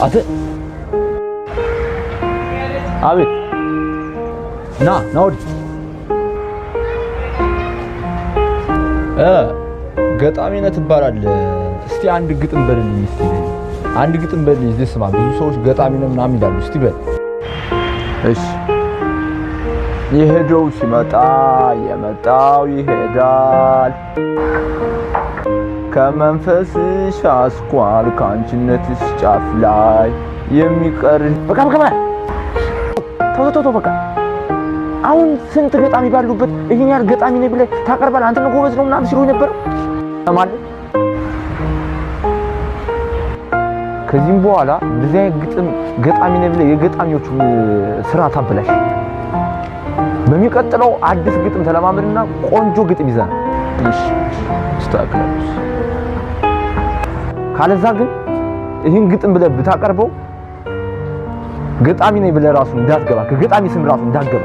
አተ አቤት ና ወዲህ ገጣሚ ነህ ትባላለህ። እስቲ አንድ ግጥም በልልኝ። እስቲ አንድ ግጥም በልልኝ ልስማ። ብዙ ሰዎች ገጣሚ ነህ ምናምን ይላሉ። እስቲ በል። እሺ። የሄደው ሲመጣ የመጣው ይሄዳል፣ ከመንፈስሽ አስኳል ከአንቺነትሽ ጫፍ ላይ የሚቀር በቃ ተው በቃ። አሁን ስንት ገጣሚ ባሉበት ይሄን ያህል ገጣሚ ነኝ ብለህ ታቀርባለህ? አንተ ነው ጎበዝ ነው ምናምን ሲሉ ነበር ማለት። ከዚህም በኋላ እንደዚህ አይነት ግጥም ገጣሚ ነኝ ብለህ የገጣሚዎቹ ስራ ታበላሽ። በሚቀጥለው አዲስ ግጥም ተለማመድና ቆንጆ ግጥም ይዘና እሺ ስታከለስ። ካለዛ ግን ይሄን ግጥም ብለህ ብታቀርበው ገጣሚ ነኝ ብለህ ራሱ እንዳትገባ፣ ከገጣሚ ስም ራሱ እንዳትገባ።